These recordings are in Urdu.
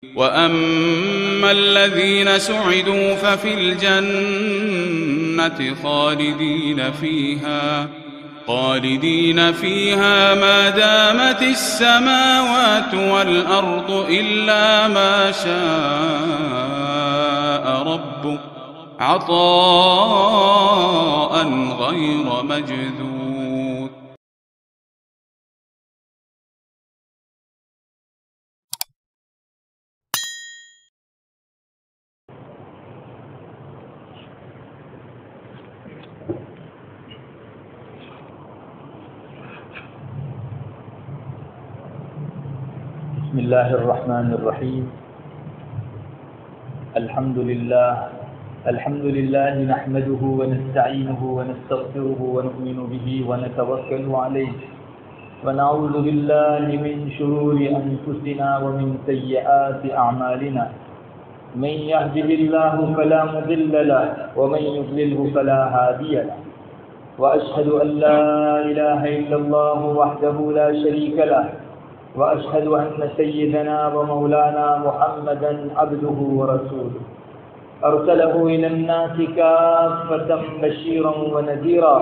وَأَمَّا الَّذِينَ سُعِدُوا فَفِي الْجَنَّةِ خَالِدِينَ فِيهَا مَا دَامَتِ السَّمَاوَاتُ وَالْأَرْضُ إِلَّا مَا شَاءَ رَبُّكَ عَطَاءً غَيْرَ مَجْذُوذٍ. بسم الله الرحمن الرحيم. الحمد لله نحمده ونستعينه ونستغفره ونؤمن به ونتوكل عليه ونعوذ بالله من شرور أنفسنا ومن سيئات أعمالنا. من يهده الله فلا مضل له ومن يضلله فلا هادي له. وأشهد أن لا إله إلا الله وحده لا شريك له وأشهد أن سيدنا ومولانا محمدا عبده ورسوله أرسله إلى الناس كافة بشيرا ونذيرا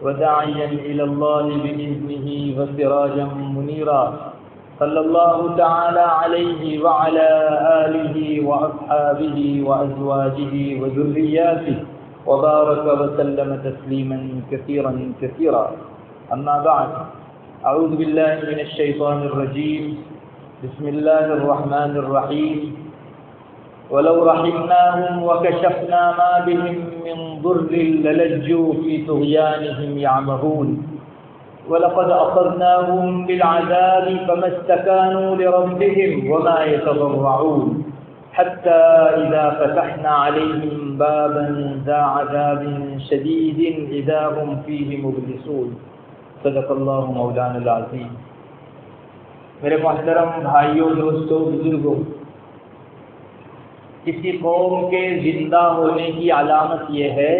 وداعيا إلى الله بإذنه وسراجا منيرا. صلى الله تعالى عليه وعلى آله وأصحابه وأزواجه وذرياته وبارك وسلم تسليما كثيرا. أما بعد، أعوذ بالله من الشيطان الرجيم. بسم الله الرحمن الرحيم. ولو رحمناهم وكشفنا ما بهم من ضر للجوا في طغيانهم يعمهون. ولقد أخذناهم بالعذاب فما استكانوا لربهم وما يتضرعون حتى إذا فتحنا عليهم بابا ذا عذاب شديد إذا هم فيه مبلسون. صدق اللہ مولانا العظیم. میرے محترم بھائیوں، دوستوں، بزرگوں، کسی قوم کے زندہ ہونے کی علامت یہ ہے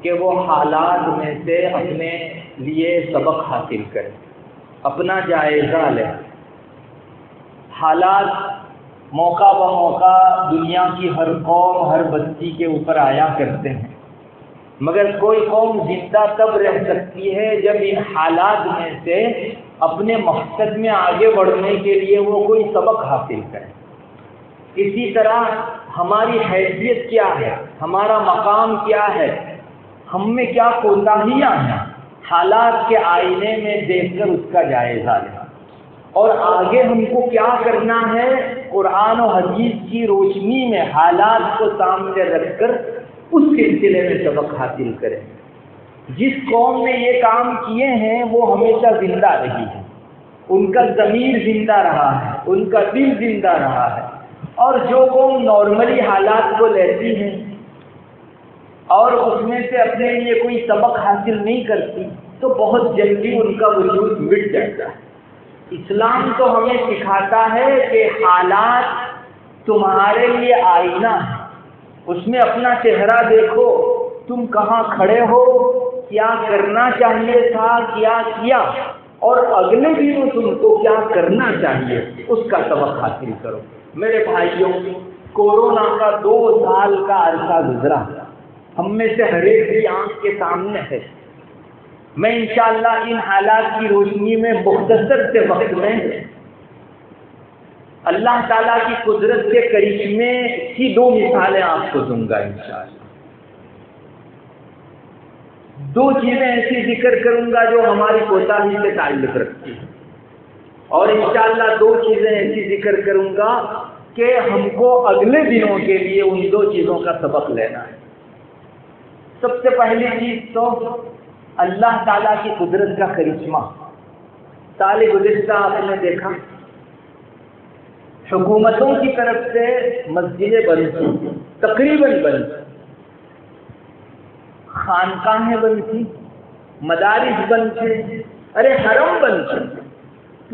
کہ وہ حالات میں سے اپنے لیے سبق حاصل کرے، اپنا جائزہ لے. حالات موقع بموقع دنیا کی ہر قوم، ہر بستی کے اوپر آیا کرتے ہیں، مگر کوئی قوم زندہ تب رہ سکتی ہے جب ان حالات میں سے اپنے مقصد میں آگے بڑھنے کے لیے وہ کوئی سبق حاصل کرے. اسی طرح ہماری حیثیت کیا ہے، ہمارا مقام کیا ہے، ہم میں کیا کوتاہیاں ہیں، حالات کے آئینے میں دیکھ کر اس کا جائزہ لیں، اور آگے ہم کو کیا کرنا ہے قرآن و حدیث کی روشنی میں حالات کو سامنے رکھ کر اس سلسلے میں سبق حاصل کریں. جس قوم نے یہ کام کیے ہیں وہ ہمیشہ زندہ رہی ہے، ان کا ضمیر زندہ رہا ہے، ان کا دل زندہ رہا ہے. اور جو قوم نارملی حالات کو لیتی ہے اور اس میں سے اپنے لیے کوئی سبق حاصل نہیں کرتی تو بہت جلدی ان کا وجود مٹ جاتا ہے. اسلام تو ہمیں سکھاتا ہے کہ حالات تمہارے لیے آئینہ ہے، اس میں اپنا چہرہ دیکھو، تم کہاں کھڑے ہو، کیا کرنا چاہیے تھا، کیا کیا، اور اگلے دنوں تم کو کیا کرنا چاہیے اس کا سبق حاصل کرو. میرے بھائیوں، کورونا کا 2 سال کا عرصہ گزرا، ہم میں سے ہر ایک کی آنکھ کے سامنے ہے. میں انشاءاللہ ان حالات کی روشنی میں مختصر سے وقت میں اللہ تعالیٰ کی قدرت کے کرشمے کی 2 مثالیں آپ کو دوں گا. انشاءاللہ 2 چیزیں ایسی ذکر کروں گا جو ہماری کوتاہی سے تعلق رکھتی ہیں، اور انشاءاللہ 2 چیزیں ایسی ذکر کروں گا کہ ہم کو اگلے دنوں کے لیے ان 2 چیزوں کا سبق لینا ہے. سب سے پہلی چیز تو اللہ تعالیٰ کی قدرت کا کرشمہ. سال گزشتہ آپ نے دیکھا حکومتوں کی طرف سے مسجدیں بند تھیں، تقریباً بند، خانقاہیں بند تھیں، مدارس بند تھے، ارے حرم بند تھے.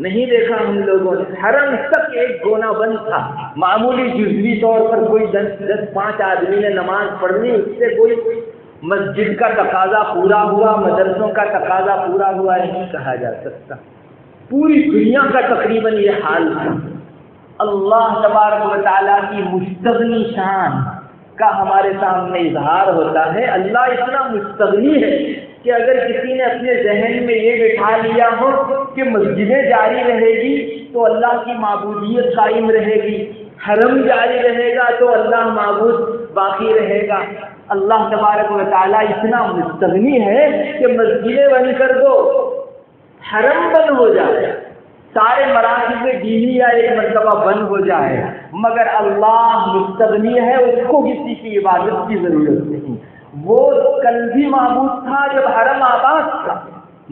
نہیں دیکھا ہم لوگوں نے، حرم تک ایک گونا بند تھا. معمولی جزوی طور پر کوئی 10-5 آدمی نے نماز پڑھنی، اس سے کوئی مسجد کا تقاضا پورا ہوا، مدرسوں کا تقاضا پورا ہوا نہیں کہا جا سکتا. پوری دنیا کا تقریباً یہ حال تھا. اللہ تبارک و تعالیٰ کی مستغنی شان کا ہمارے سامنے اظہار ہوتا ہے۔ اللہ اتنا مستغنی ہے کہ اگر کسی نے اپنے ذہن میں یہ بٹھا لیا ہو کہ مسجدیں جاری رہے گی تو اللہ کی معبودیت قائم رہے گی، حرم جاری رہے گا تو اللہ معبود باقی رہے گا۔ اللہ تبارک و تعالیٰ اتنا مستغنی ہے کہ مسجدیں بند کر دو، حرم بند ہو جائے، سارے مراکز دینیہ ایک مرتبہ بند ہو جائے، مگر اللہ مستغنی ہے، اس کو کسی کی عبادت کی ضرورت نہیں۔ وہ کل بھی معبود تھا جب حرم آباد تھا،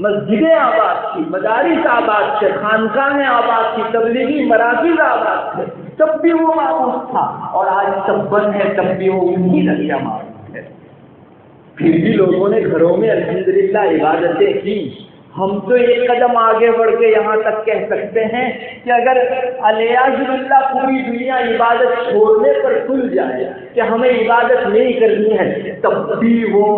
مسجدیں آباد تھی، مدارس آباد تھے، خانقاہیں آباد تھی، تبلیغی مراکز آباد تھے، تب بھی وہ معبود تھا، اور آج سب بند ہے تب بھی وہ انہی لگیا معبود ہے۔ پھر بھی لوگوں نے گھروں میں الحمدللہ عبادتیں کی۔ ہم تو ایک قدم آگے بڑھ کے یہاں تک کہہ سکتے ہیں کہ اگر الیاذ باللہ پوری دنیا عبادت چھوڑنے پر تل جائے کہ ہمیں عبادت نہیں کرنی ہے، تب بھی وہ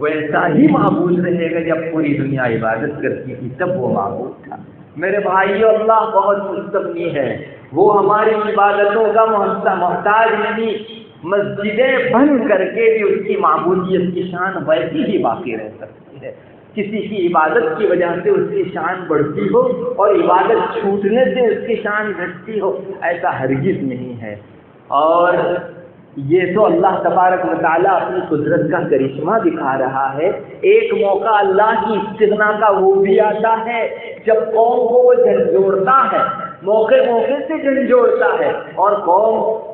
ویسا ہی معبود رہے گا جب پوری دنیا عبادت کرتی تھی، تب وہ معبود تھا۔ میرے بھائیو، اللہ بہت مستغنی ہے، وہ ہماری عبادتوں کا محتاج نہیں۔ مسجدیں بند کر کے بھی اس کی معبودیت کی شان ویسی ہی باقی رہ سکتی ہے۔ کسی کی عبادت کی وجہ سے اس کی شان بڑھتی ہو اور عبادت چھوٹنے سے اس کی شان گھٹتی ہو، ایسا ہرگز نہیں ہے۔ اور یہ تو اللہ تبارک و تعالیٰ اپنی قدرت کا کرشمہ دکھا رہا ہے۔ ایک موقع اللہ کی استغنا کا وہ بھی آتا ہے جب قوم کو وہ جھنجھوڑتا ہے، موقع سے جھنجھوڑتا ہے، اور قوم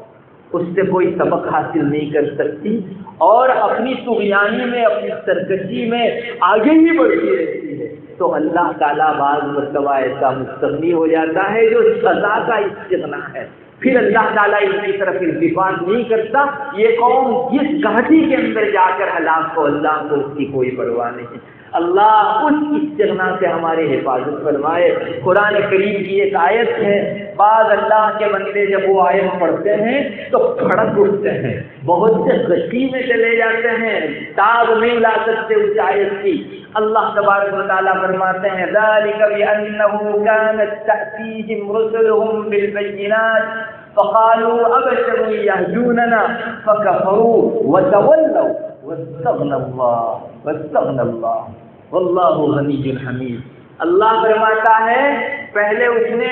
اس سے کوئی سبق حاصل نہیں کر سکتی اور اپنی طغیانی میں، اپنی سرکشی میں آگے ہی بڑھتی رہتی ہے، تو اللہ تعالیٰ بعض مرتبہ ایسا مستغنی ہو جاتا ہے جو سزا کا استغنا ہے۔ پھر اللہ تعالیٰ ان کی طرف التفات نہیں کرتا، یہ قوم جس گھاٹی کے اندر جا کر ہلاک ہو، اللہ کو اس کی کوئی پرواہ نہیں۔ اللہ اس استغنا سے ہماری حفاظت فرمائے۔ قرآن کریم کی ایک آیت ہے، بعض اللہ کے بندے جب وہ آیت پڑھتے ہیں تو پھڑک اٹھتے ہیں، بہت سے غشی میں چلے جاتے ہیں، تاب نہیں لا سکتے اس آیت کی۔ اللہ تبارک و تعالیٰ فرماتے ہیں ذَلِكَ بِأَنَّهُ كَانَتْ تَأْتِيهِمْ رُسُلُهُم بِالْبَيِّنَاتِ فَقَالُوا أَبَشَرٌ يَهْدُونَنَا فَكَفَرُوا وَتَوَلَّوْا وَاسْتَغْنَى اللَّهُ وَاللَّهُ غَنِيٌّ حَمِيدٌ۔ اللہ فرماتا ہے پہلے اس نے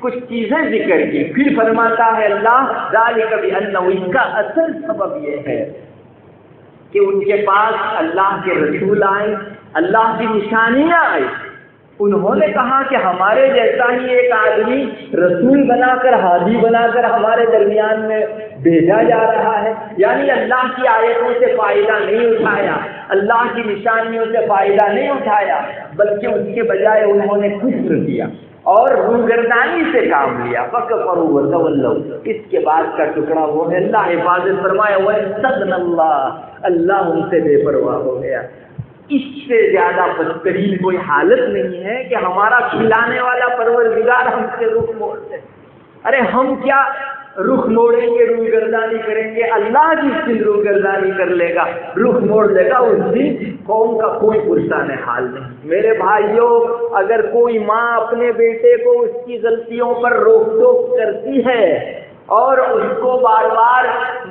کچھ چیزیں ذکر کی، پھر فرماتا ہے اللہ ذَلِكَ بِأَنَّهُ، اس کا اصل سبب یہ ہے کہ ان کے پاس اللہ کے رسول آئے، اللہ کی نشانیاں آئی، انہوں نے کہا کہ ہمارے جیسا ہی ایک آدمی رسول بنا کر، ہادی بنا کر ہمارے درمیان میں بھیجا جا رہا ہے، یعنی اللہ کی آیتوں سے فائدہ نہیں اٹھایا، اللہ کی نشانیوں سے فائدہ نہیں اٹھایا، بلکہ اس کے بجائے انہوں نے کفر کیا اور روگردانی سے کام لیا۔ فَكَفَرُوا وَتَوَلَّوْا، اس کے بعد کا ٹکڑا وہ ہے، اللہ حفاظت فرمایا وَاسْتَغْنَى اللَّهُ، اللہ ان سے بے پرواہ ہو گیا۔ اس سے زیادہ بدترین کوئی حالت نہیں ہے کہ ہمارا کھلانے والا پروردگار ہم سے رخ موڑ دے۔ ارے ہم کیا رخ موڑیں گے، روگردانی کریں گے، اللہ جس دن روگردانی کر لے گا، رخ موڑ لے گا، اس دن قوم کا کوئی پرسان حال نہیں۔ میرے بھائیوں، اگر کوئی ماں اپنے بیٹے کو اس کی غلطیوں پر روک ٹوک کرتی ہے اور اس کو بار بار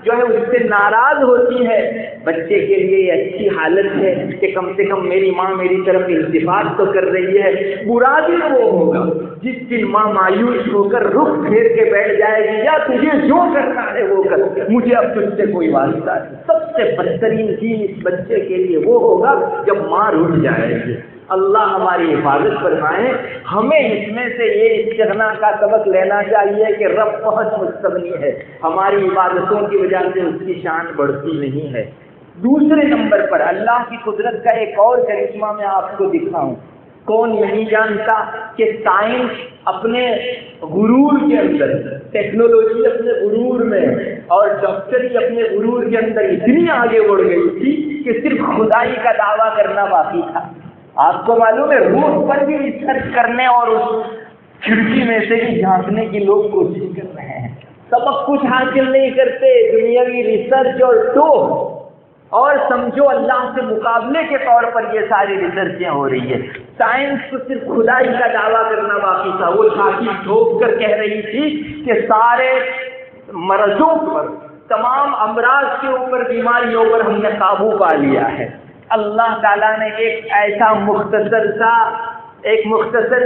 جو ہے اس سے ناراض ہوتی ہے، بچے کے لیے یہ اچھی حالت ہے کہ کم سے کم میری ماں میری طرف التفات تو کر رہی ہے۔ برا دن وہ ہوگا جس دن ماں مایوس ہو کر رخ پھیر کے بیٹھ جائے گی، یا تجھے جو کرنا ہے وہ کر، مجھے اب تجھ سے کوئی واسطہ نہیں۔ سب سے بدترین چیز اس بچے کے لیے وہ ہوگا جب ماں رک جائے گی۔ اللہ ہماری حفاظت فرمائے۔ ہمیں اس میں سے یہ استغنا کا سبق لینا چاہیے کہ رب بہت مستغنی ہے، ہماری عبادتوں کی وجہ سے اس کی شان بڑھتی نہیں ہے۔ دوسرے نمبر پر اللہ کی قدرت کا ایک اور کرشمہ میں آپ کو دکھاؤں۔ کون نہیں جانتا کہ سائنس اپنے غرور کے اندر، ٹیکنالوجی اپنے غرور میں اور ڈاکٹری اپنے غرور کے اندر اتنی آگے بڑھ گئی تھی کہ صرف خدائی کا دعویٰ کرنا باقی تھا۔ آپ کو معلوم ہے روح پر بھی ریسرچ کرنے اور اس کھڑکی میں سے بھی جھانکنے کی لوگ کوشش کر رہے ہیں، سبق کچھ حاصل نہیں کرتے، دنیاوی ریسرچ اور ٹوہ اور سمجھو اللہ سے مقابلے کے طور پر یہ ساری ریسرچیں ہو رہی ہے. سائنس کو صرف خدائی کا دعویٰ کرنا باقی تھا. وہ چھاتی ٹھوک کر کہہ رہی تھی کہ سارے مرضوں پر، تمام امراض کے اوپر، بیماریوں پر ہم نے قابو پا لیا ہے. اللہ تعالیٰ نے ایک ایسا مختصر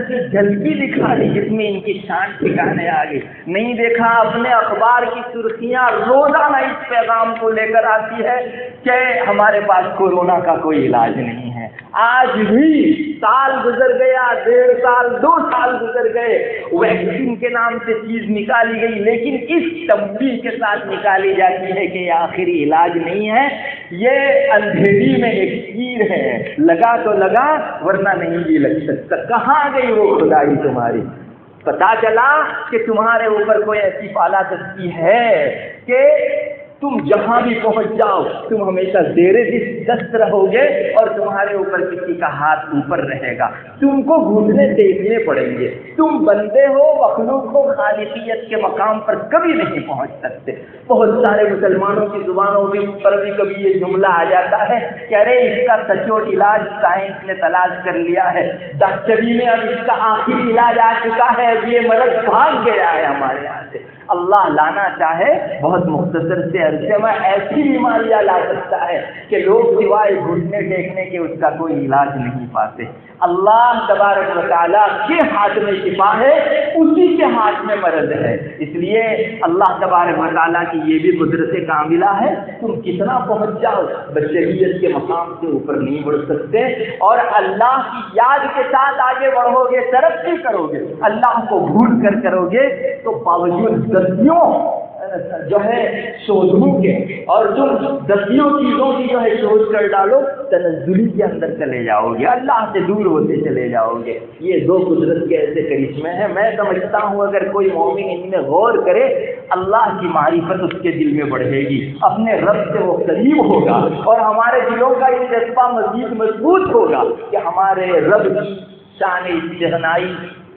سی جھلکی دکھا دی جس میں ان کی شان ٹھکانے آ گئی. نہیں دیکھا اپنے اخبار کی سرخیاں روزانہ اس پیغام کو لے کر آتی ہے کہ ہمارے پاس کورونا کا کوئی علاج نہیں ہے. آج بھی سال گزر گیا، 1.5 سال 2 سال گزر گئے، ویکسین کے نام سے چیز نکالی گئی، لیکن اس تنبیہ کے ساتھ نکالی جاتی ہے کہ یہ آخری علاج نہیں ہے، یہ اندھیری میں ایک تیر ہے، لگا تو لگا ورنہ نہیں بھی لگ سکتا. کہاں گئی وہ خدائی تمہاری؟ پتا چلا کہ تمہارے اوپر کوئی ایسی پالا دستی ہے کہ تم جہاں بھی پہنچ جاؤ تم ہمیشہ زیر دست رہو گے اور تمہارے اوپر کسی کا ہاتھ اوپر رہے گا. تم کو گھٹنے ٹیکنے پڑیں گے. تم بندے ہو، مخلوق ہو، خالقیت کے مقام پر کبھی نہیں پہنچ سکتے. بہت سارے مسلمانوں کی زبانوں پر بھی کبھی یہ جملہ آ جاتا ہے کہ ارے اس کا سچوٹ علاج سائنس نے تلاش کر لیا ہے، ڈاکٹری میں اب اس کا آخری علاج آ چکا ہے، اب یہ مرض بھاگ گیا ہے ہمارے یہاں سے. اللہ لانا چاہے بہت مختصر سے عرصے میں ایسی بیماریاں لا سکتا ہے کہ لوگ سوائے گھٹنے ٹیکنے کے اس کا کوئی علاج نہیں پاتے. اللہ تبارک و تعالیٰ کے ہاتھ میں شفا ہے، اسی کے ہاتھ میں مرض ہے. اس لیے اللہ تبارک و تعالیٰ کی یہ بھی قدرت کاملہ ہے. تم کتنا پہنچ جاؤ بشریت کے مقام سے اوپر نہیں بڑھ سکتے، اور اللہ کی یاد کے ساتھ آگے بڑھو گے، ترقی کرو گے، اللہ کو بھول کر کرو گے تو باوجود دسیوں جو ہے شوہوں کے، اور تم دسیوں چیزوں کی جو ہے شوہد کر ڈالو، تنزلی کے اندر چلے جاؤ گے، اللہ سے دور ہوتے چلے جاؤ گے. یہ 2 قدرت کے ایسے کرشمے ہیں. میں سمجھتا ہوں اگر کوئی مومن ان میں غور کرے، اللہ کی معرفت اس کے دل میں بڑھے گی، اپنے رب سے وہ قریب ہوگا، اور ہمارے دلوں کا یہ جذبہ مزید مضبوط ہوگا کہ ہمارے رب کی شان استغنائی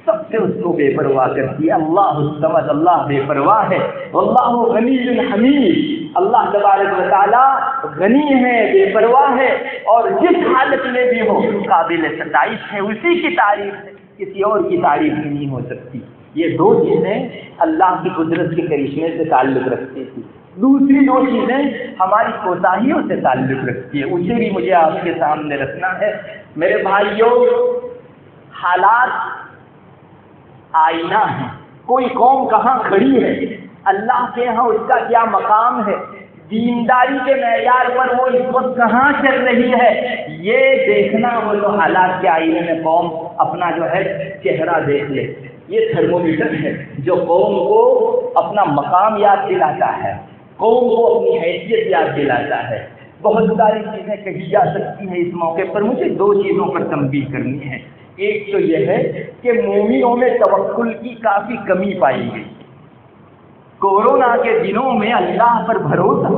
سب سے اس کو بے پرواہ کرتی ہے. اللہ الصمد، اللہ بے پرواہ ہے. اللہ غنی حمید، اللہ تبارک و تعالیٰ غنی ہے، بے پرواہ ہے، اور جس حالت میں بھی ہو قابل ستائش ہے. اسی کی تعریف ہے، کسی اور کی تعریف نہیں ہو سکتی. یہ 2 چیزیں اللہ کی قدرت کے کرشمے سے تعلق رکھتی تھی. دوسری 2 چیزیں ہماری کوتاہیوں سے تعلق رکھتی ہے. اسے بھی مجھے آپ کے سامنے رکھنا ہے. میرے بھائیوں، حالات آئینہ ہے. کوئی قوم کہاں کھڑی ہے، اللہ کے ہاں اس کا کیا مقام ہے، دینداری کے معیار پر وہ اس وقت کہاں چل رہی ہے، یہ دیکھنا ہو تو حالات کے آئینے میں قوم اپنا جو ہے چہرہ دیکھ لے. یہ تھرمومیٹر ہے جو قوم کو اپنا مقام یاد دلاتا ہے، قوم کو اپنی حیثیت یاد دلاتا ہے. بہت ساری چیزیں کہی جا سکتی ہیں. اس موقع پر مجھے 2 چیزوں پر تنبیہ کرنی ہے. ایک تو یہ ہے کہ مومنوں میں توکل کی کافی کمی پائی گئی. کورونا کے دنوں میں اللہ پر بھروسہ،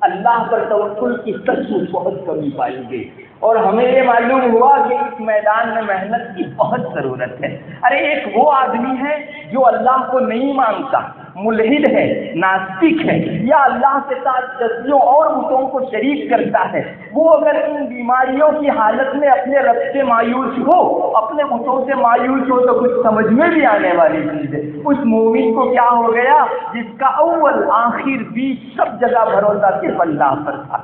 اللہ پر توکل کی سچ بہت کمی پائی گئی، اور ہمیں یہ معلوم ہوا کہ اس میدان میں محنت کی بہت ضرورت ہے. ارے ایک وہ آدمی ہے جو اللہ کو نہیں مانتا، ملحد ہے، ناستک ہے، یا اللہ کے ساتھ دسیوں اور بتوں کو شریک کرتا ہے، وہ اگر ان بیماریوں کی حالت میں اپنے رب سے مایوس ہو، اپنے بتوں سے مایوس ہو، تو کچھ سمجھ میں بھی آنے والی چیز ہے. اس مومن کو کیا ہو گیا جس کا اول آخر بیچ سب جگہ بھروسہ صرف اللہ پر تھا.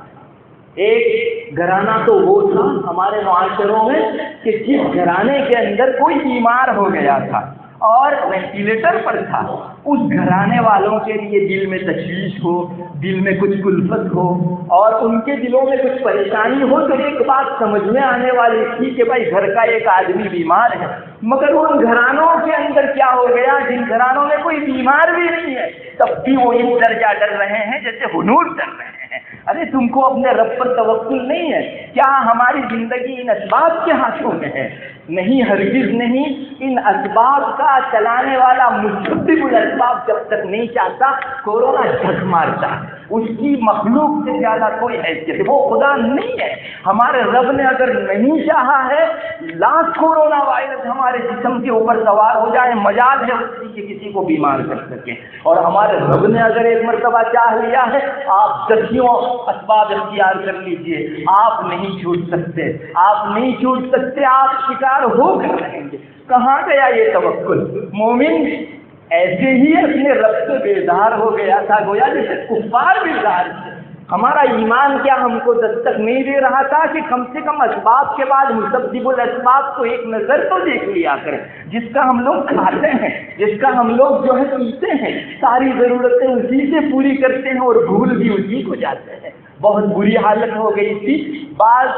ایک گھرانہ تو وہ تھا ہمارے معاشروں میں کہ جس گھرانے کے اندر کوئی بیمار ہو گیا تھا اور وینٹیلیٹر پر تھا، اس گھرانے والوں کے لیے دل میں تشویش ہو، دل میں کچھ الفت ہو، اور ان کے دلوں میں کچھ پریشانی ہو، تو ایک بات سمجھ میں آنے والی تھی کہ بھائی گھر کا ایک آدمی بیمار ہے. مگر ان گھرانوں کے اندر کیا ہو گیا، جن گھرانوں میں کوئی بیمار بھی نہیں ہے تب بھی وہ اس درجہ ڈر رہے ہیں جیسے ہنور ڈر رہے ہیں. ارے تم کو اپنے رب پر توکل نہیں ہے کیا؟ ہماری زندگی ان اسباب کے ہاتھوں میں ہے؟ نہیں، ہرگز نہیں. ان اسباب کا چلانے والا مسبب الاسباب جب تک نہیں چاہتا، کورونا جھک مارتا. اس کی مخلوق سے زیادہ کوئی حیثیت ہے، وہ خدا نہیں ہے۔ ہمارے رب نے اگر نہیں چاہا ہے لاکھ کورونا وائرس ہمارے جسم کے اوپر سوار ہو جائے، مجال ہے اس کی کسی کو بیمار کر سکے، اور ہمارے رب نے اگر ایک مرتبہ چاہ لیا ہے آپ دسیوں اسباب اختیار کر لیجئے، آپ نہیں چھوٹ سکتے، آپ نہیں چھوٹ سکتے، آپ شکار ہو کر رہیں گے۔ کہاں گیا یہ توکل؟ مومن ایسے ہی اپنے رب سے بیزار ہو گیا تھا، گویا جیسے کفار بیزار تھے۔ ہمارا ایمان کیا ہم کو دستک نہیں دے رہا تھا کہ کم سے کم اسباب کے بعد مسبب الاسباب کو ایک نظر تو دیکھ لیا کریں، جس کا ہم لوگ کھاتے ہیں، جس کا ہم لوگ جو ہے پیتے ہیں، ساری ضرورتیں اسی سے پوری کرتے ہیں اور بھول بھی اسی کو جاتے ہیں۔ بہت بری حالت ہو گئی تھی بعض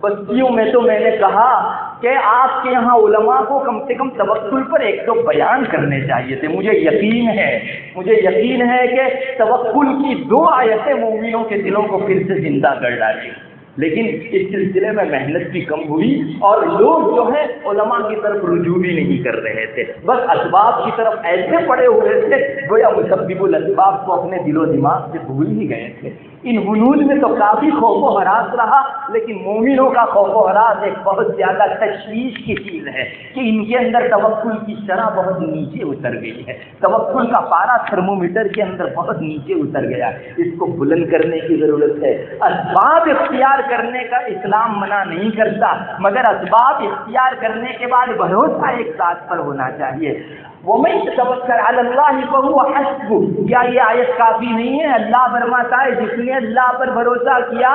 بستیوں میں، تو میں نے کہا کہ آپ کے یہاں علماء کو کم سے کم توکل پر ایک تو بیان کرنے چاہیے تھے۔ مجھے یقین ہے کہ توکل کی 2 آیتیں مومنوں کے دلوں کو پھر سے زندہ کر ڈالیں، لیکن اس سلسلے میں محنت بھی کم ہوئی اور لوگ جو ہے علماء کی طرف رجوع بھی نہیں کر رہے تھے، بس اسباب کی طرف ایسے پڑے ہوئے تھے گویا مسبب الاسباب کو اپنے دل و دماغ سے بھول ہی گئے تھے۔ ان حنون میں تو کافی خوف و ہراس رہا، لیکن مومنوں کا خوف و ہراس ایک بہت زیادہ تشویش کی چیز ہے کہ ان کے اندر توکل کی شرح بہت نیچے اتر گئی ہے، توکل کا پارا تھرمومیٹر کے اندر بہت نیچے اتر گیا ہے، اس کو بلند کرنے کی ضرورت ہے۔ اسباب اختیار کرنے کا اسلام منع نہیں کرتا، مگر اسباب اختیار کرنے کے بعد بھروسہ ایک ذات پر ہونا چاہیے۔ وَمَن يَتَوَكَّلْ عَلَى اللَّهِ فَهُوَ حَسْبُهُ، کیا یہ آیت کافی نہیں ہے؟ اللہ فرماتا ہے جس نے اللہ پر بھروسہ کیا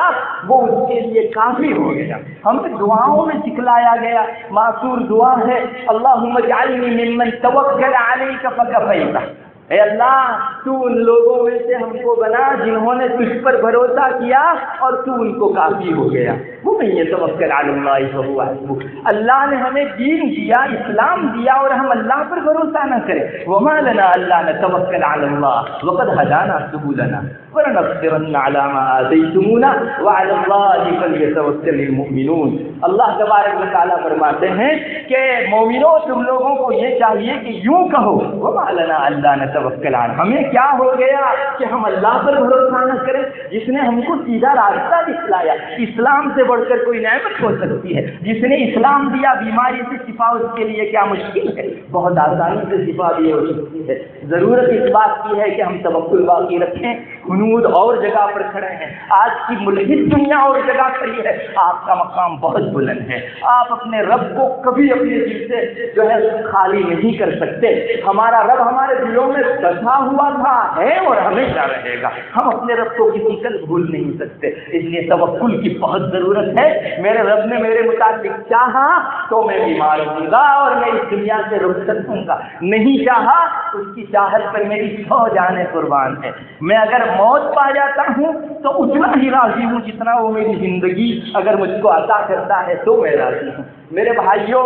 وہ اس کے لیے کافی ہو گیا۔ ہم دعاؤں میں سکھلایا گیا معصور دعا ہے، اللہم اجعلنی ممن توکل علیک فکفیتہ، اے اللہ تو ان لوگوں میں سے ہم کو بنا جنہوں نے تجھ پر بھروسہ کیا اور تو ان کو کافی ہو گیا۔ وہ نہیں ہے توکل علی اللہ فہو حسبہ، اللہ نے ہمیں دین دیا، اسلام دیا اور ہم اللہ پر بھروسہ نہ کریں۔ وما لنا الا نتوکل علی اللہ وقد ہدانا سبلنا ولنصبرن علی ما آتیتمونا وعلی اللہ فلیتوکل المؤمنون۔ اللہ تبارک و تعالیٰ فرماتے ہیں کہ مومنوں تم لوگوں کو یہ چاہیے کہ یوں کہو وما لنا الا نتوکل علی، ہمیں کیا ہو گیا کہ ہم اللہ پر بھروسہ نہ کریں جس نے ہم کو سیدھا راستہ دکھلایا۔ اسلام سے بڑھ کر کوئی نعمت ہو سکتی ہے؟ جس نے اسلام دیا بیماری سے شفا اس کے لیے کیا مشکل ہے؟ بہت آسانی سے شفا بھی ہو سکتی ہے۔ ضرورت اس بات کی ہے کہ ہم توکل باقی رکھیں۔ ہنود اور جگہ پر کھڑے ہیں، آج کی ملحد دنیا اور جگہ کھڑی ہے، آپ کا مقام بہت بلند ہے، آپ اپنے رب کو کبھی اپنے دل سے جو ہے خالی نہیں کر سکتے۔ ہمارا رب ہمارے دلوں میں بسا ہوا تھا، ہے اور ہمیشہ رہے گا، ہم اپنے رب کو کسی کل بھول نہیں سکتے، اس لیے توکل کی بہت ضرورت ہے۔ میرے رب نے میرے متعلق چاہا تو میں بیمار ہوں گا اور میں اس دنیا سے رخصت ہوں گا، نہیں چاہا اس کی چاہت پر میری 100 جانیں قربان ہے۔ میں اگر موت پا جاتا ہوں تو اتنا ہی راضی ہوں جتنا وہ میری زندگی اگر مجھ کو عطا کرتا ہے تو میں راضی ہوں۔ میرے بھائیوں،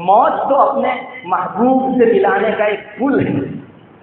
موت تو اپنے محبوب سے ملانے کا ایک پل ہے،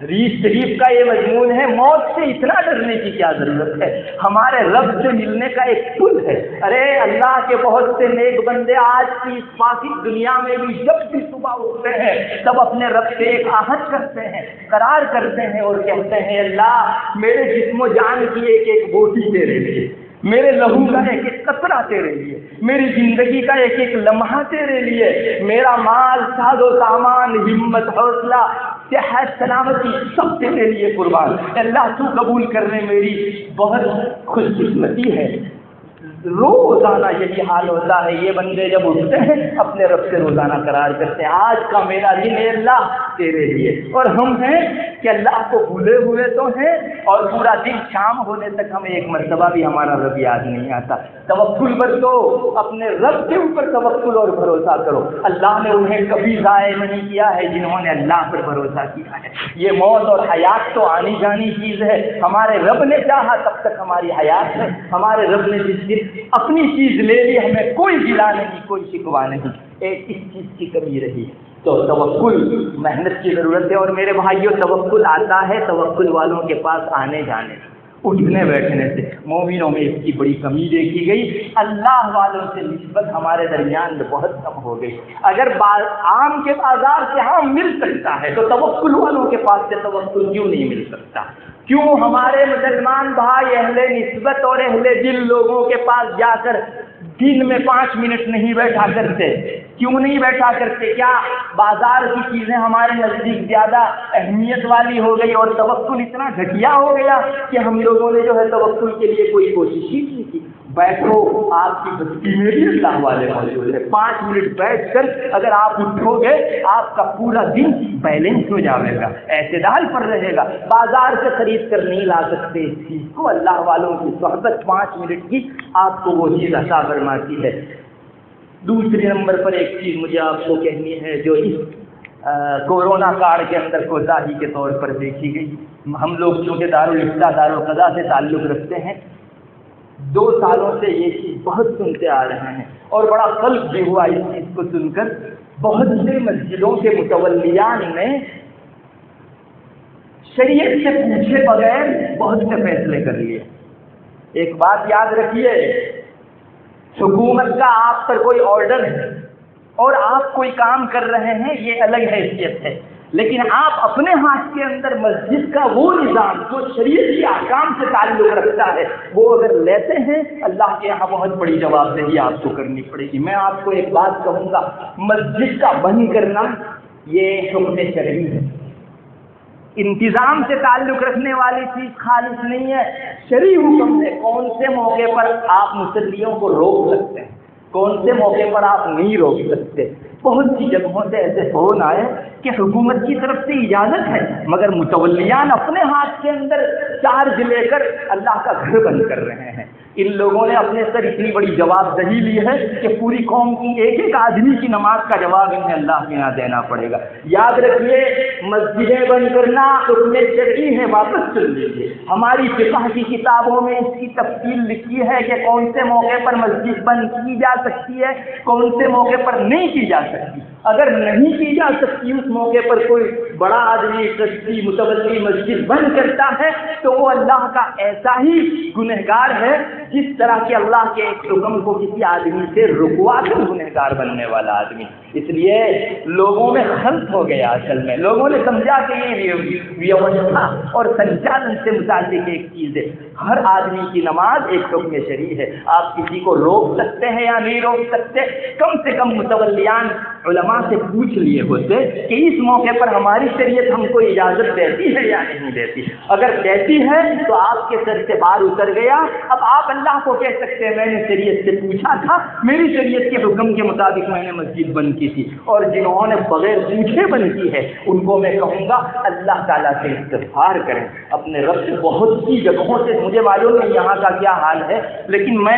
حدیث شریف کا یہ مضمون ہے، موت سے اتنا ڈرنے کی کیا ضرورت ہے، ہمارے رب سے ملنے کا ایک پل ہے۔ ارے اللہ کے بہت سے نیک بندے آج کی اس فاسد دنیا میں بھی جب بھی صبح اٹھتے ہیں تب اپنے رب سے ایک عہد کرتے ہیں، قرار کرتے ہیں اور کہتے ہیں اللہ میرے جسم و جان کی ایک ایک بوٹی تیرے لیے، میرے لہو کا ایک ایک قطرہ تیرے لیے، میری زندگی کا ایک ایک لمحہ تیرے لیے، میرا مال، ساز و سامان، ہمت، حوصلہ، صحت، سلامتی سب تیرے لیے قربان۔ اللہ تو قبول کرنے میری بہت خوش قسمتی ہے۔ روزانہ یہی حال ہوتا ہے، یہ بندے جب اٹھتے ہیں اپنے رب سے روزانہ قرار کرتے ہیں آج کا میرا دن ہے اللہ تیرے لیے، اور ہم ہیں کہ اللہ کو بھولے ہوئے تو ہیں اور پورا دن شام ہونے تک ہمیں ایک مرتبہ بھی ہمارا رب یاد نہیں آتا۔ توکل پر تو اپنے رب کے اوپر توکل اور بھروسہ کرو، اللہ نے انہیں کبھی ضائع نہیں کیا ہے جنہوں نے اللہ پر بھروسہ کیا ہے۔ یہ موت اور حیات تو آنی جانی چیز ہے، ہمارے رب نے چاہا تب تک ہماری حیات ہے، ہمارے رب نے جس دن اپنی چیز لے لی ہمیں کوئی گلا نہیں، کوئی شکوہ نہیں، ایک اس چیز کی کمی رہی تو توکل محنت کی ضرورت ہے۔ اور میرے بھائیوں، توکل آتا ہے توکل والوں کے پاس آنے جانے، اٹھنے بیٹھنے سے۔ مومنوں میں اس کی بڑی کمی دیکھی گئی، اللہ والوں سے نسبت ہمارے درمیان میں بہت کم ہو گئی۔ اگر آم کے بازار سے آم مل سکتا ہے تو توکل والوں کے پاس سے توکل کیوں نہیں مل سکتا؟ کیوں ہمارے مسلمان بھائی اہل نسبت اور اہل دل لوگوں کے پاس جا کر دن میں 5 منٹ نہیں بیٹھا کرتے؟ کیوں نہیں بیٹھا کرتے؟ کیا بازار کی چیزیں ہمارے نزدیک زیادہ اہمیت والی ہو گئی اور توکل اتنا گھٹیا ہو گیا کہ ہم لوگوں نے جو ہے توکل کے لیے کوئی کوشش ہی نہیں کی؟ بیٹھو، آپ کی بستی میں بھی اللہ والے موجود ہے. 5 منٹ بیٹھ کر اگر آپ اٹھو گے آپ کا پورا دن بیلنس ہو جائے گا، اعتدال پر رہے گا. بازار سے خرید کر نہیں لا سکتے اس چیز کو. اللہ والوں کی صحبت 5 منٹ کی آپ کو وہ چیز عطا فرماتی ہے. دوسرے نمبر پر ایک چیز مجھے آپ کو کہنی ہے جو اس کورونا کاڑ کے اندر کوتاہی کے طور پر دیکھی گئی. ہم لوگ چونکہ دارالفتہ دارالقضا سے تعلق رکھتے ہیں، 2 سالوں سے یہ چیز بہت سنتے آ رہے ہیں اور بڑا قلب بھی ہوا اس چیز کو سن کر. بہت سے مسجدوں کے متولیان نے شریعت سے پوچھے بغیر بہت سے فیصلے کر لیے. ایک بات یاد رکھیے، حکومت کا آپ پر کوئی آرڈر ہے اور آپ کوئی کام کر رہے ہیں، یہ الگ حیثیت ہے. لیکن آپ اپنے ہاتھ کے اندر مسجد کا وہ نظام جو شریعت کے احکام سے تعلق رکھتا ہے وہ اگر لیتے ہیں، اللہ کے یہاں بہت بڑی جواب دہی آپ کو کرنی پڑے گی. میں آپ کو ایک بات کہوں گا، مسجد کا بند کرنا یہ حکم شرعی ہے. انتظام سے تعلق رکھنے والی چیز خالص نہیں ہے، شرعی حکم ہے. کون سے موقع پر آپ مصلیوں کو روک سکتے ہیں، کون سے موقع پر آپ نہیں روک سکتے. بہت سی جگہوں سے ایسے فون آئے کہ حکومت کی طرف سے اجازت ہے مگر متولیان اپنے ہاتھ کے اندر چارج لے کر اللہ کا گھر بند کر رہے ہیں. ان لوگوں نے اپنے سر اتنی بڑی جواب دہی لی ہے کہ پوری قوم کی ایک ایک آدمی کی نماز کا جواب انہیں اللہ کے یہاں دینا پڑے گا. یاد رکھیے، مسجدیں بند کرنا حکم شرعی ہے. واپس چل لیجیے، ہماری فقہ کی کتابوں میں اس کی تفصیل لکھی ہے کہ کون سے موقع پر مسجد بند کی جا سکتی ہے، کون سے موقع پر نہیں کی جا سکتی. اگر نہیں کی جا سکتی اس موقع پر کوئی بڑا آدمی ٹرسٹی متولی مسجد بند کرتا ہے تو وہ اللہ کا ایسا ہی گنہگار ہے جس طرح کہ اللہ کے ایک حکم کو کسی آدمی سے رکوا کر گنہگار بننے والا آدمی. اس لیے لوگوں میں خلط ہو گیا. اصل میں لوگوں نے سمجھا کہ یہ ویوستھا اور سنچالن سے متعلق ایک چیز ہے. ہر آدمی کی نماز ایک حکم شرعی ہے. آپ کسی کو روک سکتے ہیں یا نہیں روک سکتے؟ کم سے کم متولیان علماء سے پوچھ لیے ہوتے کہ اس موقع پر ہماری شریعت ہم کو اجازت دیتی ہے یا نہیں دیتی. اگر دیتی ہے تو آپ کے سر سے بار اتر گیا. اب آپ اللہ کو کہہ سکتے ہیں میں نے شریعت سے پوچھا تھا، میری شریعت کے حکم کے مطابق میں نے مسجد بند کی تھی. اور جنہوں نے بغیر پوچھے بند کی ہے ان کو میں کہوں گا اللہ تعالیٰ سے استغفار کریں اپنے رب سے. بہت سی جگہوں سے مجھے معلوم نہیں یہاں کا کیا حال ہے، لیکن میں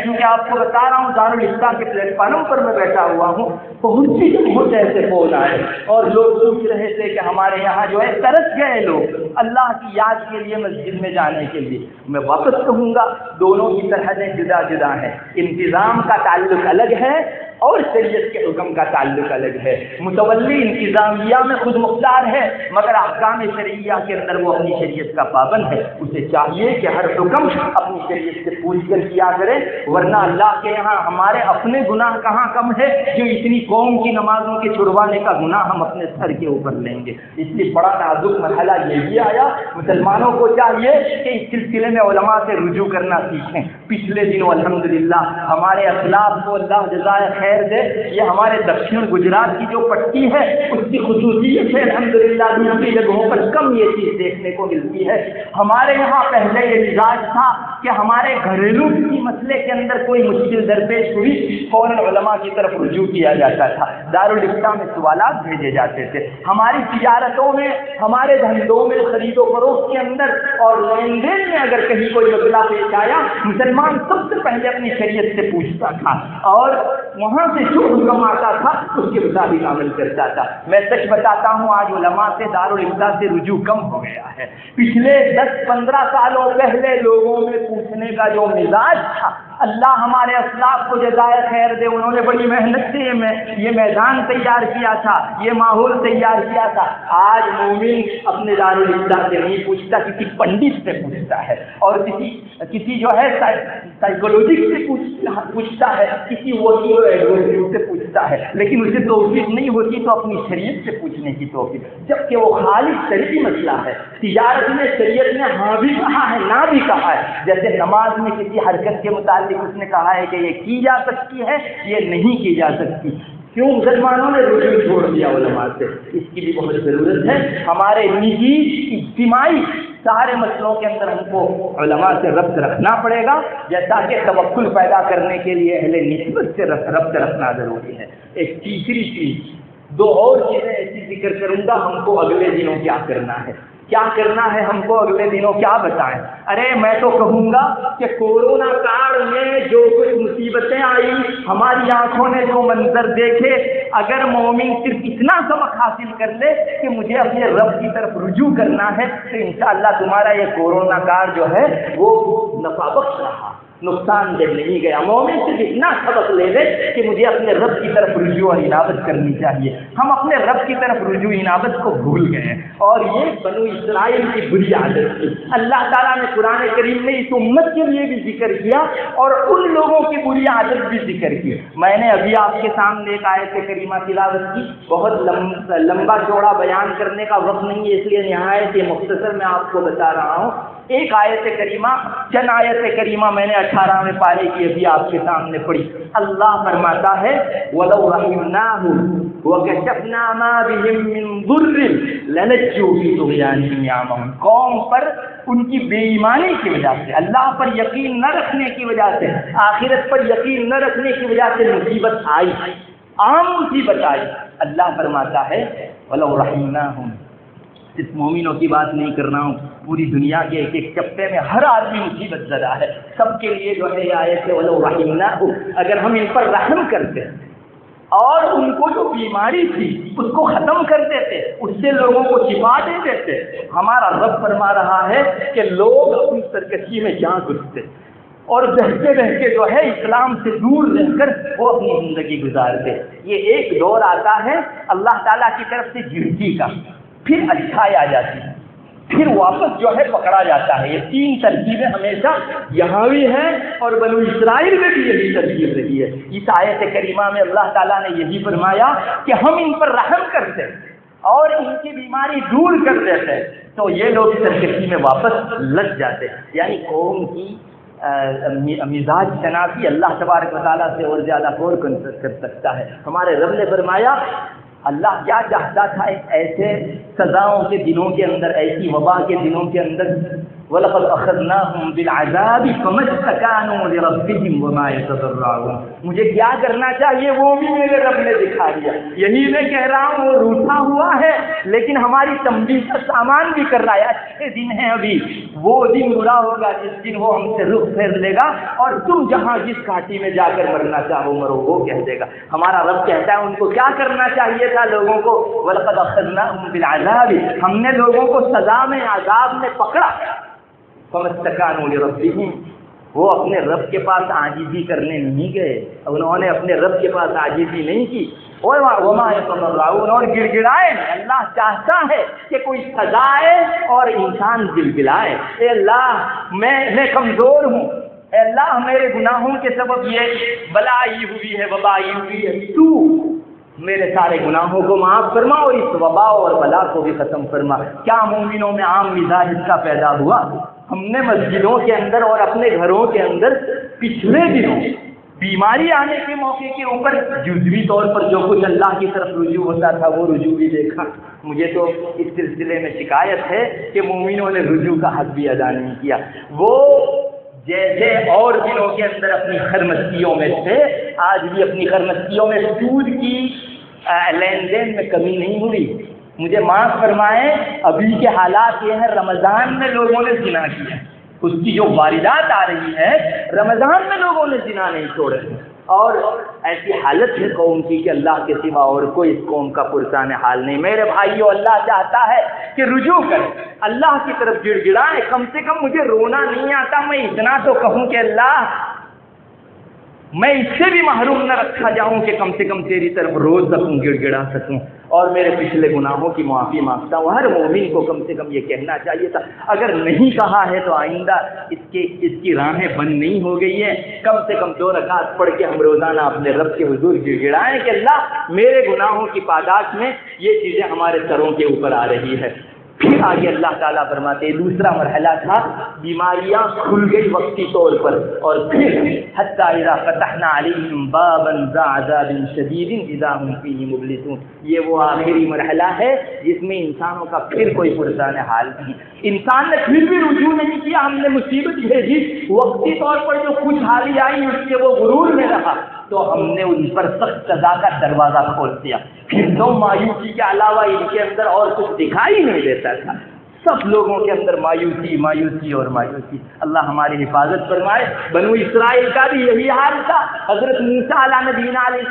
چونکہ آپ کو بتا رہا ہوں دارالفتہ کے پلیٹ فارم پر میں بیٹھا ہوا ہوں، بہت سی جگہوں سے ایسے فون آئے اور لوگ پوچھ رہے تھے کہ ہمارے یہاں جو ہے ترس گئے لوگ اللہ کی یاد کے لیے مسجد میں جانے کے لیے. میں واپس کہوں گا دونوں کی سرحدیں جدا جدا ہیں. انتظام کا تعلق الگ ہے اور شریعت کے حکم کا تعلق الگ ہے. متولی انتظامیہ میں خود مختار ہے مگر احکام شرعیہ کے اندر وہ اپنی شریعت کا پابند ہے. اسے چاہیے کہ ہر حکم اپنی شریعت سے پوچھ کر کیا کرے، ورنہ اللہ کے یہاں ہمارے اپنے گناہ کہاں کم ہے جو اتنی قوم کی نمازوں کے چھڑوانے کا گناہ ہم اپنے سر کے اوپر لیں گے. اس لیے بڑا نازک مرحلہ یہ بھی آیا. مسلمانوں کو چاہیے کہ اس سلسلے میں علماء سے رجوع کرنا سیکھیں. پچھلے دنوں الحمدللہ ہمارے اسلاف کو اللہ جزائے خیر دے، یہ ہمارے دکشن گجرات کی جو پٹی ہے اس کی خصوصیت ہے الحمدللہ دوسری جگہوں پر کم یہ چیز دیکھنے کو ملتی ہے. ہمارے یہاں پہلے یہ مزاج تھا کہ ہمارے گھریلو کسی مسئلے کے اندر کوئی مشکل درپیش ہوئی فوراً علماء کی طرف رجوع کیا جاتا تھا. دارالفتہ میں سوالات بھیجے جاتے تھے. ہماری تجارتوں میں، ہمارے دھندوں میں، خرید و فروخت کے اندر اور لین دین میں اگر کہیں کوئی مسئلہ پیش آیا مسلمان سب سے پہلے اپنی شریعت سے پوچھتا تھا اور وہاں سے جو حکم آتا تھا اس کے مطابق عمل کرتا تھا. میں سچ بتاتا ہوں آج علماء سے دارالفتہ سے رجوع کم ہو گیا ہے. پچھلے 10-15 سالوں پہلے لوگوں میں پوچھنے کا جو مزاج تھا، اللہ ہمارے اسلاف کو جزائے خیر دے، انہوں نے بڑی محنت سے یہ میدان تیار کیا تھا، یہ ماحول تیار کیا تھا. آج مومن اپنے دارالفتہ سے نہیں پوچھتا، کسی پنڈت سے پوچھتا ہے اور کسی جو ہے سائیکولوجسٹ سے پوچھتا ہے، کسی وکیل سے پوچھتا پوچھتا ہے، لیکن اسے توفیق نہیں ہوتی تو اپنی شریعت سے پوچھنے کی توفیق، جبکہ وہ خالص شرعی مسئلہ ہے۔ تجارت میں شریعت نے ہاں بھی کہا ہے نہ بھی کہا ہے، جیسے نماز میں کسی حرکت کے متعلق اس نے کہا ہے کہ یہ کی جا سکتی ہے، یہ نہیں کی جا سکتی۔ کیوں مسلمانوں نے رجوع چھوڑ دیا علماء سے؟ اس کی بھی بہت ضرورت ہے۔ ہمارے نجی اجتماعی سارے مسئلوں کے اندر ہم کو علماء سے ربط رکھنا پڑے گا، جیسا کہ توکل پیدا کرنے کے لیے اہل نسبت سے ربط رکھنا ضروری ہے۔ ایک تیسری چیز، دو اور چیزیں ایسی ذکر کروں گا، ہم کو اگلے دنوں کیا کرنا ہے، کیا کرنا ہے ہم کو اگلے دنوں کیا بتائیں۔ ارے میں تو کہوں گا کہ کورونا کال میں جو کچھ مصیبتیں آئی، ہماری آنکھوں نے جو منظر دیکھے، اگر مومن صرف اتنا سبق حاصل کر لے کہ مجھے اپنے رب کی طرف رجوع کرنا ہے، تو انشاءاللہ تمہارا یہ کورونا کال جو ہے وہ نفع بخش رہا، نقصان دہ نہیں گیا۔ مومن صرف اتنا سبق لے لے کہ مجھے اپنے رب کی طرف رجوع اور انابت کرنی چاہیے۔ ہم اپنے رب کی طرف رجوع انابت کو بھول گئے، اور یہ بنو اسرائیل کی بری عادت تھی۔ اللہ تعالیٰ نے قرآن کریم میں اس امت کے لیے بھی ذکر کیا اور ان لوگوں کی بری عادت بھی ذکر کی۔ میں نے ابھی آپ کے سامنے ایک آیت کریمہ تلاوت کی، بہت لمبا چوڑا بیان کرنے کا وقت نہیں ہے، اس لیے نہایت مختصر میں آپ کو بتا رہا ہوں۔ ایک آیت کریمہ، چند آیت کریمہ میں نے 18ویں پارے کی ابھی آپ کے سامنے پڑھی۔ اللہ فرماتا ہے وَلَوْ رَحِمْنَاهُمْ وَكَشَفْنَا مَا بِهِمْ مِنْ ضُرٍّ لَنَجُّوا فِي طُغْيَانِهِمْ يَعْمَهُونَ۔ قوم پر ان کی بے ایمانی کی وجہ سے، اللہ پر یقین نہ رکھنے کی وجہ سے، آخرت پر یقین نہ رکھنے کی وجہ سے مصیبت آئی، عام مصیبت آئی۔ اللہ فرماتا ہے وَلَوْ رَحِمْنَاهُمْ، صرف مومنوں کی بات نہیں کر رہا ہوں، پوری دنیا کے ایک ایک چپٹے میں ہر آدمی مصیبت زدہ ہے، سب کے لیے جو ہے یہ آیت ہے وَلَوْ رَحِمْنَاهُمْ، اگر ہم ان پر رحم کرتے اور ان کو جو بیماری تھی اس کو ختم کر دیتے، اس سے لوگوں کو شفا دے دیتے۔ ہمارا رب فرما رہا ہے کہ لوگ اپنی سرکشی میں جان گھستے اور بہتے بہتے جو ہے اسلام سے دور رہ کر وہ اپنی زندگی گزارتے۔ یہ ایک دور آتا ہے اللہ تعالیٰ کی طرف سے جھڑکی کا، پھر اچھائی آ جاتی ہے، پھر واپس جو ہے پکڑا جاتا ہے۔ یہ تین ترکیبیں ہمیشہ یہاں بھی ہیں اور بنو اسرائیل میں بھی یہی ترکیب رہی ہے۔ اس آیت کریمہ میں اللہ تعالیٰ نے یہی فرمایا کہ ہم ان پر رحم کرتے اور ان کی بیماری دور کر دیتے تو یہ لوگ سرکشی میں واپس لگ جاتے۔ یعنی قوم کی مزاج شناسی اللہ تبارک و تعالیٰ سے اور زیادہ غور کر سکتا ہے۔ ہمارے رب نے فرمایا اللہ کیا چاہتا تھا ایک ایسے سزاؤں کے دنوں کے اندر، ایسی وبا کے دنوں کے اندر، وَلَقَدْ أَخَذْنَاهُمْ بِالْعَذَابِ فَمَا اسْتَكَانُوا لِرَبِّهِمْ وَمَا يَتَضَرَّعُونَ۔ مجھے کیا کرنا چاہیے وہ بھی میرے رب نے دکھا دیا۔ یہی میں کہہ رہا ہوں، وہ روٹھا ہوا ہے لیکن ہماری تنبیہ کا سامان بھی کر رہا ہے۔ اچھے دن ہیں ابھی، وہ دن برا ہوگا جس دن وہ ہم سے رخ پھیر لے گا اور تم جہاں جس گھاٹی میں جا کر مرنا چاہو مرو، وہ کہہ دے گا۔ ہمارا رب کہتا ہے ان کو کیا کرنا چاہیے تھا لوگوں کو، وَلَقَدْ أَخَذْنَاهُمْ بِالْعَذَابِ، ہم نے لوگوں کو سزا میں عذاب میں پکڑا، فَمَا اسْتَكَانُوا لِرَبِّهِمْ، وہ اپنے رب کے پاس عاجزی کرنے نہیں گئے، انہوں نے اپنے رب کے پاس عاجزی نہیں کی، وَمَا يَتَضَرَّعُونَ، اور گڑ گڑائے نہیں۔ اللہ چاہتا ہے کہ کوئی سزا آئے اور انسان گڑگڑائے، اے اللہ میں کمزور ہوں، اے اللہ میرے گناہوں کے سبب یہ بلا آئی ہوئی ہے، وبا آئی ہوئی ہے، تو میرے سارے گناہوں کو معاف فرما اور اس وبا اور بلا کو بھی ختم فرما۔ کیا مومنوں میں عام مزاج اس کا پیدا ہوا؟ ہم نے مسجدوں کے اندر اور اپنے گھروں کے اندر پچھلے دنوں بیماری آنے کے موقع کے اوپر جزوی طور پر جو کچھ اللہ کی طرف رجوع ہوتا تھا وہ رجوع بھی دیکھا۔ مجھے تو اس سلسلے میں شکایت ہے کہ مومنوں نے رجوع کا حق بھی ادا نہیں کیا۔ وہ جیسے اور دنوں کے اندر اپنی خرمستیوں میں سے آج بھی اپنی خرمستیوں میں سود کی لین دین میں کمی نہیں ہوئی۔ مجھے معاف فرمائیں، ابھی کے حالات یہ ہیں، رمضان میں لوگوں نے زنا کیا، اس کی جو واردات آ رہی ہے رمضان میں لوگوں نے زنا نہیں چھوڑے، اور ایسی حالت ہے قوم کی کہ اللہ کے سوا اور کوئی اس قوم کا پرسان حال نہیں۔ میرے بھائیو، اللہ چاہتا ہے کہ رجوع کریں، اللہ کی طرف گڑ گڑائیں۔ کم سے کم مجھے رونا نہیں آتا، میں اتنا تو کہوں کہ اللہ میں اس سے بھی محروم نہ رکھا جاؤں کہ کم سے کم تیری طرف روز سکوں، گڑ گڑا سکوں اور میرے پچھلے گناہوں کی معافی مانگتا ہوں۔ ہر مومن کو کم سے کم یہ کہنا چاہیے تھا، اگر نہیں کہا ہے تو آئندہ اس کی راہیں بند نہیں ہو گئی ہیں، کم سے کم 2 رکعت پڑھ کے ہم روزانہ اپنے رب کے حضور گڑ گڑائیں کہ اللہ میرے گناہوں کی پاداش میں یہ چیزیں ہمارے سروں کے اوپر آ رہی ہے۔ پھر آگے اللہ تعالیٰ فرماتے ہیں دوسرا مرحلہ تھا، بیماریاں کھل گئی وقتی طور پر، اور پھر حتی اذا فتحنا علیہم بابا ذا عذاب شدید اذا ہم فیہ مبلسون، یہ وہ آخری مرحلہ ہے جس میں انسانوں کا پھر کوئی پرسان حال نہیں۔ انسان نے پھر بھی رجوع نہیں کیا، ہم نے مصیبت بھیجی، وقتی طور پر جو خوشحالی آئی اس کے وہ غرور میں رہا تو ہم نے ان پر سخت سزا کا دروازہ کھول دیا۔ پھر تو مایوسی کے علاوہ ان کے اندر اور کچھ دکھائی نہیں دیتا تھا، سب لوگوں کے اندر مایوسی مایوسی اور مایوسی۔ اللہ ہماری حفاظت فرمائے۔ بنو اسرائیل کا بھی یہی حال تھا۔ حضرت موسیٰ علیہ نبینا علیہ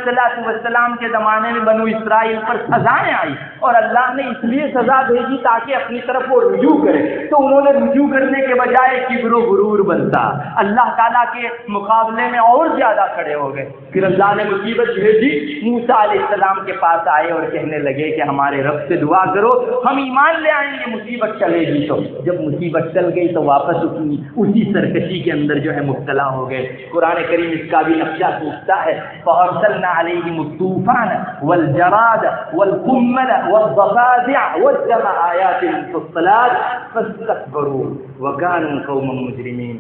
السلام کے زمانے میں بنو اسرائیل پر سزائیں آئی اور اللہ نے اس لیے سزا بھیجی تاکہ اپنی طرف وہ رجوع کرے، تو انہوں نے رجوع کرنے کے بجائے کبر و غرور بنتا اللہ تعالیٰ کے مقابلے میں اور زیادہ کھڑے ہو گئے۔ پھر اللہ نے مصیبت بھیجی، موسیٰ علیہ السلام کے پاس آئے اور کہنے لگے کہ ہمارے رب سے دعا کرو، ہم ایمان لے آئیں گے مصیبت چلے گی۔ تو جب مصیبت چل گئی تو واپس اسی سرکشی کے اندر جو ہے مبتلا ہو گئے۔ قرآن کریم اس کا بھی نقشہ کھینچتا ہے، فَأَرْسَلْنَا عَلَيْهِمُ الطُّوفَانَ وَالْجَرَادَ وَالْقُمَّلَ وَالضَّفَادِعَ وَالدَّمَ آيَاتٍ مُفَصَّلَاتٍ فَاسْتَكْبَرُوا وَكَانُوا قَوْمًا مُجْرِمِينَ۔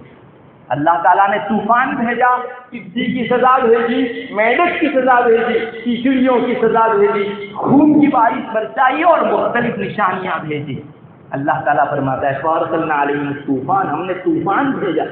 اللہ تعالیٰ نے طوفان بھیجا، ٹڈی کی سزا بھیجی، میڈک کی سزا بھیجی، کیچڑیوں کی سزا بھیجی، خون کی بارش برسائی اور مختلف نشانیاں بھیجی۔ اللہ تعالیٰ فرماتا ہے فَأَرْسَلْنَا عَلَيْهِمُ الطُّوفَانَ، ہم نے طوفان بھیجا۔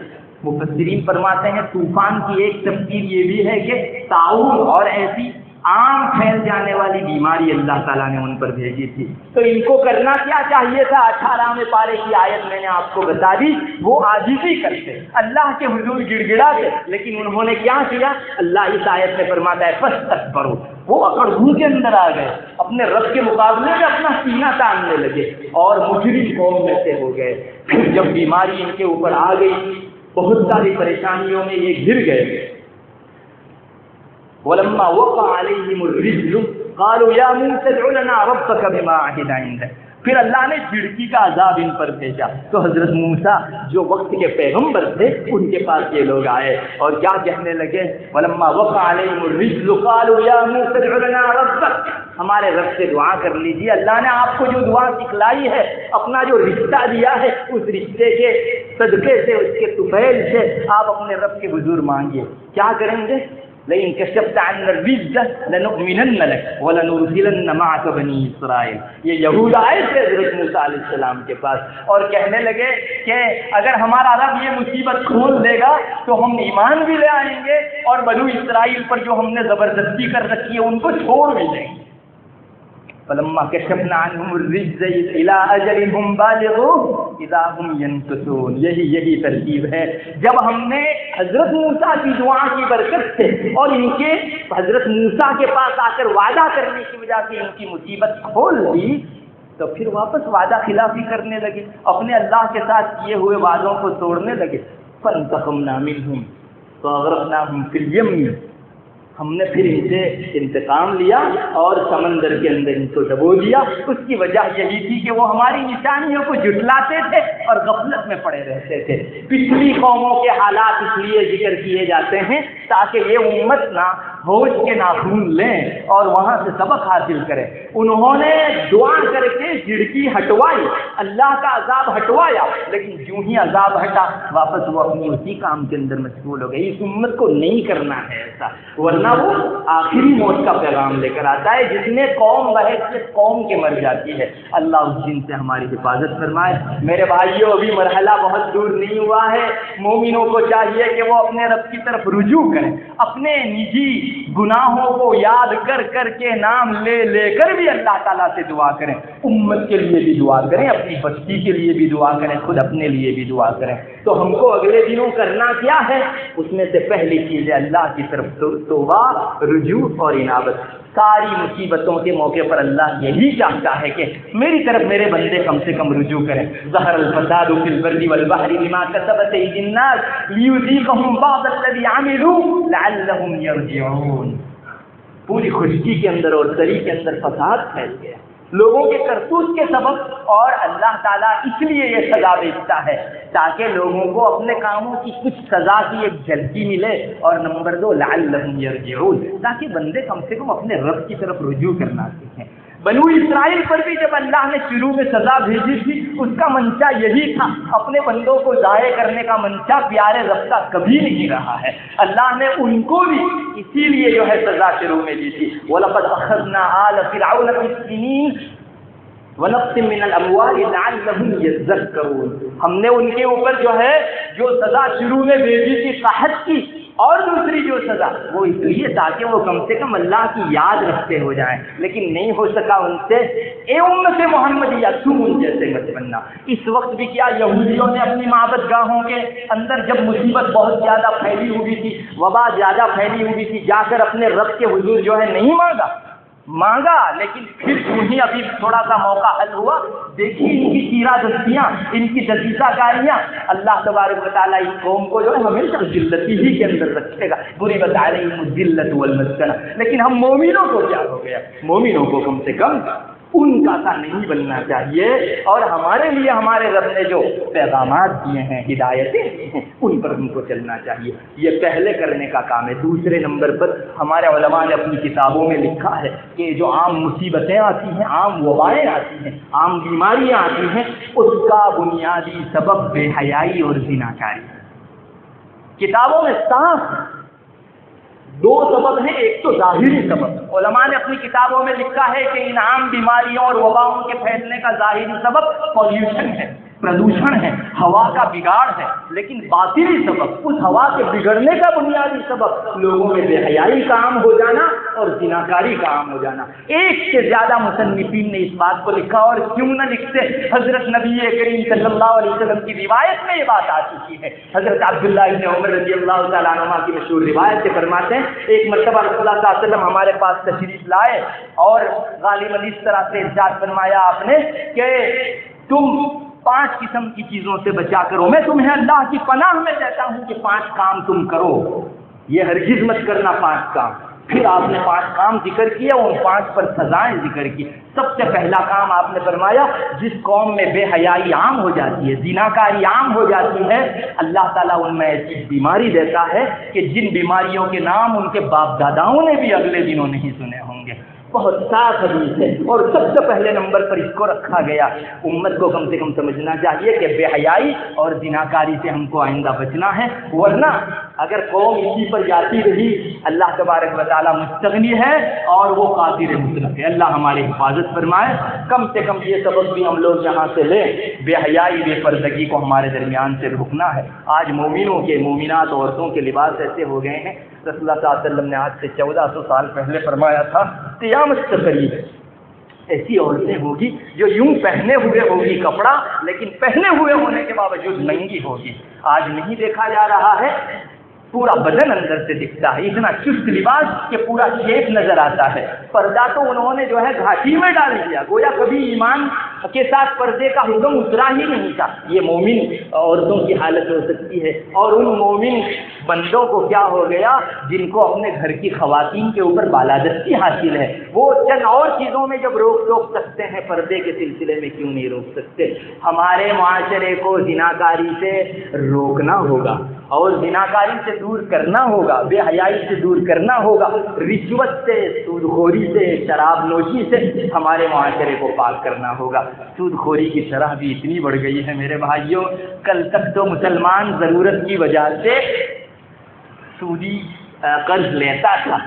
مفسرین فرماتے ہیں طوفان کی ایک تفسیر یہ بھی ہے کہ طاعون اور ایسی عام پھیل جانے والی بیماری اللہ تعالیٰ نے ان پر بھیجی تھی۔ تو ان کو کرنا کیا چاہیے تھا؟ 18ویں پارے کی آیت میں نے آپ کو بتا دی، وہ عاجزی کرتے، اللہ کے حضور گڑ گڑاتے، لیکن انہوں نے کیا کیا؟ اللہ اس آیت میں فرماتا ہے فاستکبروا، وہ اکڑ کے اندر آ گئے، اپنے رب کے مقابلے میں اپنا سینہ تاننے لگے اور مجرم قوم میں سے ہو گئے۔ پھر جب بیماری ان کے اوپر آ گئی، بہت ساری پریشانیوں میں یہ گر گئے۔ وَلَمَّا وَقَعَ عَلَيْهِمُ الرِّجْزُ قَالُوا يَا مُوسَى ادْعُ لَنَا رَبَّكَ بِمَا عَهِدَ عِندَكَ، پھر اللہ نے جھڑکی کا عذاب ان پر بھیجا۔ تو حضرت موسیٰ جو وقت کے پیغمبر تھے ان کے پاس یہ لوگ آئے اور کیا کہنے لگے؟ وَلَمَّا وَقَعَ عَلَيْهِمُ الرِّجْزُ قَالُوا يَا مُوسَى ادْعُ لَنَا رَبَّكَ، ہمارے رب سے دعا کر لیجیے، اللہ نے آپ کو جو دعا سکھلائی ہے، اپنا جو رشتہ دیا ہے، اس رشتے کے صدقے سے، اس کے طفیل سے آپ اپنے رب کے حضور مانگیے۔ کیا کریں گے؟ لئن كشفت عنا الرجز لنؤمنن لك ولنرسلن معك بني اسرائیل۔ یہ یہود آئے تھے حضرت موسیٰ علیہ السلام کے پاس اور کہنے لگے کہ اگر ہمارا رب یہ مصیبت کھول دے گا تو ہم ایمان بھی لے آئیں گے اور بنو اسرائیل پر جو ہم نے زبردستی کر رکھی ہے ان کو چھوڑ بھی دیں گے۔ فلما كشفنا عنهم الرجز الى اجل هم بالغوه اذا هم ينكثون، یہی ترتیب ہے۔ جب ہم نے حضرت موسیٰ کی دعا کی برکت سے اور ان کے حضرت موسیٰ کے پاس آ کر وعدہ کرنے کی وجہ سے ان کی مصیبت کھول دی تو پھر واپس وعدہ خلافی کرنے لگے، اپنے اللہ کے ساتھ کیے ہوئے وعدوں کو توڑنے لگے۔ فانتقمنا منهم فاغرقناهم في اليم، ہم نے پھر ان سے انتقام لیا اور سمندر کے اندر ان کو ڈبو دیا۔ اس کی وجہ یہی تھی کہ وہ ہماری نشانیوں کو جھٹلاتے تھے اور غفلت میں پڑے رہتے تھے۔ پچھلی قوموں کے حالات اس لیے ذکر کیے جاتے ہیں تاکہ یہ امت نہ ہوش کے ناخون لیں اور وہاں سے سبق حاصل کریں۔ انہوں نے دعا کر کے جھڑکی ہٹوائی، اللہ کا عذاب ہٹوایا، لیکن جو ہی عذاب ہٹا واپس وہ اپنی اسی کام کے اندر مشغول ہو گئی۔ اس امت کو نہیں کرنا ہے ایسا، ورنہ وہ آخری موت کا پیغام لے کر آتا ہے جس میں قوم بحیثیت قوم کے مر جاتی ہے۔ اللہ اس دن سے ہماری حفاظت فرمائے۔ میرے بھائیوں، ابھی مرحلہ بہت دور نہیں ہوا ہے۔ مومنوں کو چاہیے کہ وہ اپنے رب کی طرف رجوع کریں، اپنے نجی گناہوں کو یاد کر کر کے نام لے لے کر بھی اللہ تعالیٰ سے دعا کریں، امت کے لیے بھی دعا کریں، اپنی بستی کے لیے بھی دعا کریں، خود اپنے لیے بھی دعا کریں۔ تو ہم کو اگلے دنوں کرنا کیا ہے؟ اس میں سے پہلی چیز ہے اللہ کی طرف توبہ، رجوع اور انابت۔ ساری مصیبتوں کے موقع پر اللہ یہی چاہتا ہے کہ میری طرف میرے بندے کم سے کم رجوع کریں. ظہر الفساد فی البر والبحر بما کسبت ایدی الناس لیذیقہم بعض الذی عملوا لعلہم یرجعون. پوری خشکی کے اندر اور دری کے اندر فساد پھیل گیا لوگوں کے کرتوت کے سبب, اور اللہ تعالیٰ اس لیے یہ سزا بھیجتا ہے تاکہ لوگوں کو اپنے کاموں کی کچھ سزا کی ایک جھلکی ملے, اور نمبر 2 لعلہم یرجعون, تاکہ بندے کم سے کم اپنے رب کی طرف رجوع کرنا سیکھیں. بنو اسرائیل پر بھی جب اللہ نے شروع میں سزا بھیجی تھی اس کا منشا یہی تھا, اپنے بندوں کو ضائع کرنے کا منشا پیارے رب کا کبھی نہیں رہا ہے. اللہ نے ان کو بھی اسی لیے جو ہے سزا شروع میں دی تھی. وَلَقَدْ أَخَذْنَا آلَ فِرْعَوْنَ بِالسِّنِينَ وَنَقْصٍ مِّنَ الْأَمْوَالِ لَعَلَّهُمْ يَذَّكَّرُونَ. ہم نے ان کے اوپر جو ہے جو سزا شروع میں بھیجی تھی قحط کی, اور دوسری جو سزا وہ اس لیے تاکہ وہ کم سے کم اللہ کی یاد رکھتے ہو جائیں, لیکن نہیں ہو سکا ان سے. اے امت محمدیہ تم ان جیسے مت بننا. اس وقت بھی کیا یہودیوں نے اپنی معبد گاہوں کے اندر جب مصیبت بہت زیادہ پھیلی ہوئی تھی, وبا زیادہ پھیلی ہوئی تھی, جا کر اپنے رب کے حضور جو ہے نہیں مانگا, لیکن پھر ہی ابھی تھوڑا سا موقع حل ہوا. دیکھیے ان کی چیرا دستیاں, ان کی دسیسہ کاریاں. اللہ تبارک و تعالیٰ اس قوم کو جو ہے ہمیشہ ذلتی ہی کے اندر رکھے گا. بری بتائیں الذلت والمسکنہ. لیکن ہم مومنوں کو کیا ہو گیا, مومنوں کو کم سے کم ان کا سا نہیں بننا چاہیے, اور ہمارے لیے ہمارے رب نے جو پیغامات دیے ہیں, ہدایتیں دی ہیں, ان پر ہم کو چلنا چاہیے. یہ پہلے کرنے کا کام ہے. دوسرے نمبر پر ہمارے علماء نے اپنی کتابوں میں لکھا ہے کہ جو عام مصیبتیں آتی ہیں, عام وبائیں آتی ہیں, عام بیماریاں آتی ہیں, اس کا بنیادی سبب بے حیائی اور زناکاری. کتابوں میں صاف 2 سبب ہیں. ایک تو ظاہری سبب, علماء نے اپنی کتابوں میں لکھا ہے کہ ان عام بیماریوں اور وباؤں کے پھیلنے کا ظاہری سبب پولوشن ہے, پردوشن ہے, ہوا کا بگاڑ ہے. لیکن باطنی سبب, اس ہوا کے بگڑنے کا بنیادی سبب لوگوں میں بے حیائی کا عام ہو جانا اور زناکاری کا عام ہو جانا. ایک سے زیادہ مصنفین نے اس بات کو لکھا, اور کیوں نہ لکھتے. حضرت نبی کریم صلی اللہ علیہ وسلم کی روایت میں یہ بات آ چکی ہے. حضرت عبداللہ ابن عمر رضی اللہ تعالیٰ عنہ کی مشہور روایت سے فرماتے ہیں, ایک مرتبہ رسول اللہ صلی اللہ علیہ وسلم ہمارے پاس تشریف لائے, اور غالباً اس طرح سے ارشاد فرمایا آپ نے کہ تم 5 قسم کی چیزوں سے بچا کرو. میں تمہیں اللہ کی پناہ میں دیتا ہوں کہ 5 کام تم کرو, یہ ہرگز مت کرنا 5 کام. پھر آپ نے 5 کام ذکر کیا, ان 5 پر سزائیں ذکر کی. سب سے پہلا کام آپ نے فرمایا, جس قوم میں بے حیائی عام ہو جاتی ہے, زناکاری عام ہو جاتی ہے, اللہ تعالیٰ ان میں ایسی بیماری دیتا ہے کہ جن بیماریوں کے نام ان کے باپ داداؤں نے بھی اگلے دنوں نہیں سنے ہوں گے. بہت صاف حدیث ہے, اور سب سے پہلے نمبر پر اس کو رکھا گیا. امت کو کم سے کم سمجھنا چاہیے کہ بے حیائی اور زناکاری سے ہم کو آئندہ بچنا ہے, ورنہ اگر قوم اسی پر جاتی رہی, اللہ تبارک و تعالیٰ مستغنی ہے اور وہ قادر مطلق ہے. اللہ ہماری حفاظت فرمائے. کم سے کم یہ سبق بھی ہم لوگ یہاں سے لیں, بے حیائی بے پردگی کو ہمارے درمیان سے روکنا ہے. آج مومنوں کے, مومنات عورتوں کے لباس ایسے ہو گئے ہیں, رسول اللہ صلی اللہ علیہ وسلم نے آج سے 1400 سال پہلے فرمایا تھا, قیامت سے قریب ایسی عورتیں ہوگی جو یوں پہنے ہوئے ہوگی کپڑا, لیکن پہنے ہوئے ہونے کے باوجود ننگی ہوگی. آج نہیں دیکھا جا رہا ہے, پورا بدن اندر سے دکھتا ہے, اتنا چست لباس کہ پورا شیپ نظر آتا ہے. پردہ تو انہوں نے جو ہے گھاٹی میں ڈال دیا, گویا کبھی ایمان کے ساتھ پردے کا حکم اترا ہی نہیں تھا. یہ مومن عورتوں کی حالت ہو سکتی ہے. اور ان مومن بندوں کو کیا ہو گیا جن کو اپنے گھر کی خواتین کے اوپر بالادستی حاصل ہے, وہ چند اور چیزوں میں جب روک سکتے ہیں, پردے کے سلسلے میں کیوں نہیں روک سکتے؟ ہمارے معاشرے کو زناکاری سے روکنا ہوگا, اور زناکاری سے دور کرنا ہوگا, بے حیائی سے دور کرنا ہوگا, رشوت سے, سود خوری سے, شراب نوشی سے ہمارے معاشرے کو پاک کرنا ہوگا. سود خوری کی شرح بھی اتنی بڑھ گئی ہے میرے بھائیوں, کل تک تو مسلمان ضرورت کی وجہ سے سودی قرض لیتا تھا,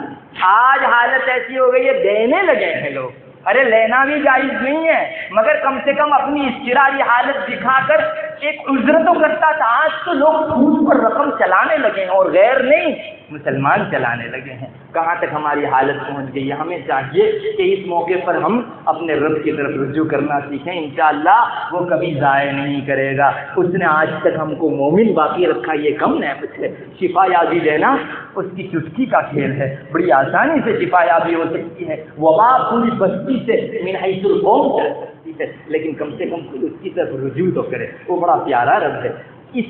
آج حالت ایسی ہو گئی ہے دینے لگے ہیں لوگ. ارے لینا بھی جائز نہیں ہے, مگر کم سے کم اپنی اضطراری حالت دکھا کر ایک عذر تو کرتا تھا. آج تو لوگ سود پر رقم چلانے لگے ہیں اور غیر نہیں مسلمان چلانے لگے ہیں. کہاں تک ہماری حالت پہنچ گئی ہے. ہمیں چاہیے کہ اس موقع پر ہم اپنے رب کی طرف رجوع کرنا سیکھیں. انشاءاللہ وہ کبھی ضائع نہیں کرے گا. اس نے آج تک ہم کو مومن باقی رکھا, یہ کم نعمت ہے. شفا یابی دینا اس کی چٹکی کا کھیل ہے. بڑی آسانی سے شفا یابی ہو سکتی ہے. وبا پوری بستی سے من حیث القوم چل سکتی ہے, لیکن کم سے کم کوئی اس کی طرف رجوع تو کرے. وہ بڑا پیارا رب ہے. اس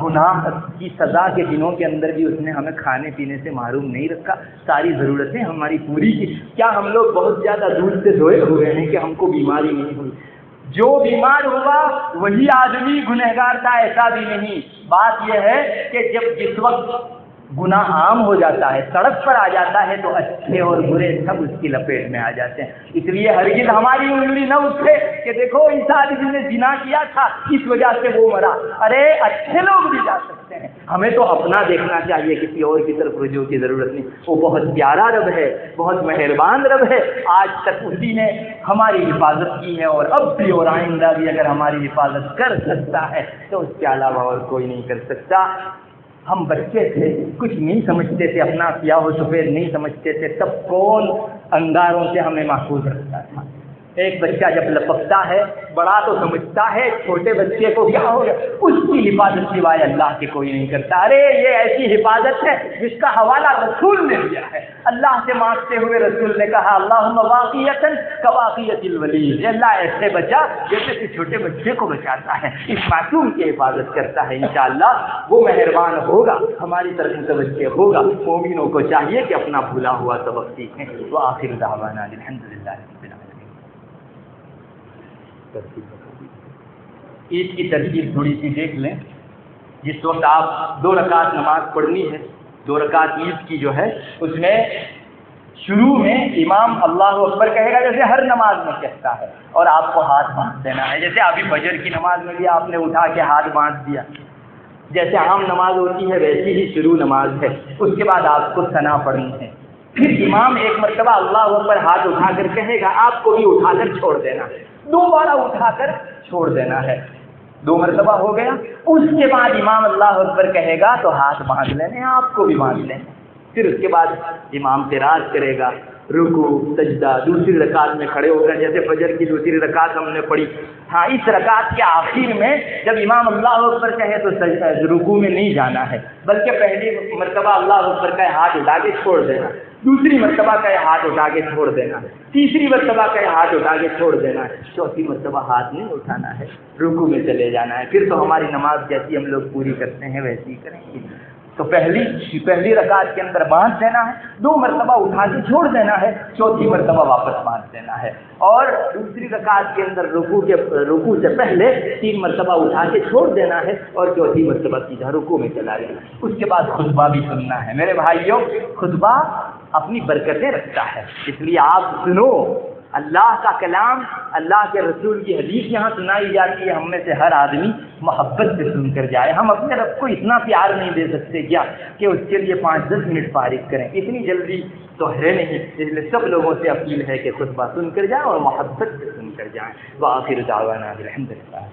گناہ کی سزا کے دنوں کے اندر بھی اس نے ہمیں کھانے پینے سے محروم نہیں رکھا. ساری ضرورتیں ہماری پوری کی. کیا ہم لوگ بہت زیادہ دودھ سے دھوئے ہوئے ہیں کہ ہم کو بیماری نہیں ہوئی؟ جو بیمار ہوا وہی آدمی گنہگار تھا, ایسا بھی نہیں. بات یہ ہے کہ جس وقت گناہ عام ہو جاتا ہے, سڑک پر آ جاتا ہے, تو اچھے اور برے سب اس کی لپیٹ میں آ جاتے ہیں. اس لیے ہرگز ہماری انگلی نہ اٹھے کہ دیکھو اس آدمی نے زنا کیا تھا اس وجہ سے وہ مرا. ارے اچھے لوگ بھی جا سکتے ہیں. ہمیں تو اپنا دیکھنا چاہیے, کسی اور کی طرف رجوع کی ضرورت نہیں. وہ بہت پیارا رب ہے, بہت مہربان رب ہے. آج تک اسی نے ہماری حفاظت کی ہے, اور اب بھی اور آئندہ بھی اگر ہماری حفاظت کر سکتا ہے تو اس کے علاوہ اور کوئی نہیں کر سکتا. ہم بچے تھے, کچھ نہیں سمجھتے تھے, اپنا سیاہ و سفید نہیں سمجھتے تھے, تب کون انگاروں سے ہمیں محفوظ رکھتا تھا. ایک بچہ جب لپکتا ہے بڑا تو سمجھتا ہے, چھوٹے بچے کو کیا ہوگا, اس کی حفاظت سوائے اللہ کے کوئی نہیں کرتا. ارے یہ ایسی حفاظت ہے جس کا حوالہ رسول نے دیا ہے. اللہ سے مانگتے ہوئے رسول نے کہا اللہم واقیۃ کواقیۃ الولید, اللہ ایسے بچا جیسے کہ چھوٹے بچے کو بچاتا ہے, اس معصوم کی حفاظت کرتا ہے. انشاءاللہ وہ مہربان ہوگا, ہماری طرف متوجہ ہوگا. مومنوں کو چاہیے کہ اپنا بھولا ہوا سبق سیکھیں. وآخر دعوانا الحمدللہ. عید کی ترتیب تھوڑی سی دیکھ لیں. جس وقت آپ 2 رکعت نماز پڑھنی ہے, 2 رکعت عید کی جو ہے, اس میں شروع میں امام اللہ اکبر کہے گا جیسے ہر نماز میں کہتا ہے, اور آپ کو ہاتھ باندھ دینا ہے. جیسے ابھی فجر کی نماز میں بھی آپ نے اٹھا کے ہاتھ باندھ دیا, جیسے عام نماز ہوتی ہے ویسی ہی شروع نماز ہے. اس کے بعد آپ کو ثنا پڑھنی ہے. پھر امام ایک مرتبہ اللہ اکبر ہاتھ اٹھا کر کہے گا, آپ کو بھی اٹھا کر چھوڑ دینا ہے. 2 بار اٹھا کر چھوڑ دینا ہے. 2 مرتبہ ہو گیا. اس کے بعد امام اللہ اکبر کہے گا تو ہاتھ باندھ لینے, آپ کو بھی باندھ لینے. پھر اس کے بعد امام قرات کرے گا, رکوع سجدہ, دوسری رکعت میں کھڑے ہو کر, جیسے فجر کی دوسری رکعت ہم نے پڑھی. ہاں, اس رکعت کے آخر میں جب امام اللہ اکبر کہے تو رکوع میں نہیں جانا ہے, بلکہ پہلی مرتبہ اللہ اکبر کا ہاتھ اٹھا کے چھوڑ دینا, دوسری مرتبہ کا ہاتھ اٹھا کے چھوڑ دینا, تیسری مرتبہ کا ہاتھ اٹھا کے چھوڑ دینا ہے, چوتھی مرتبہ ہاتھ نہیں اٹھانا ہے, رکوع میں چلے جانا ہے. پھر تو ہماری نماز جیسی ہم لوگ پوری کرتے ہیں ویسی ہی کریں گے. تو پہلی رکعت کے اندر باندھ دینا ہے, 2 مرتبہ اٹھا کے چھوڑ دینا ہے, چوتھی مرتبہ واپس باندھ دینا ہے. اور دوسری رکعت کے اندر رکوع سے پہلے 3 مرتبہ اٹھا کے چھوڑ دینا ہے, اور چوتھی مرتبہ سیدھا رکوع میں چلا جانا ہے. اس کے بعد خطبہ بھی سننا ہے. میرے بھائیوں, خطبہ اپنی برکتیں رکھتا ہے, اس لیے آپ سنو. اللہ کا کلام, اللہ کے رسول کی حدیث یہاں سنائی جاتی ہے. ہم میں سے ہر آدمی محبت سے سن کر جائے. ہم اپنے رب کو اتنا پیار نہیں دے سکتے کیا کہ اس کے لیے 5-10 منٹ فارغ کریں, اتنی جلدی تو ہے نہیں. اس لیے سب لوگوں سے اپیل ہے کہ خطبہ سن کر جائیں اور محبت سے سن کر جائیں. وآخر دعوانا الحمدللہ.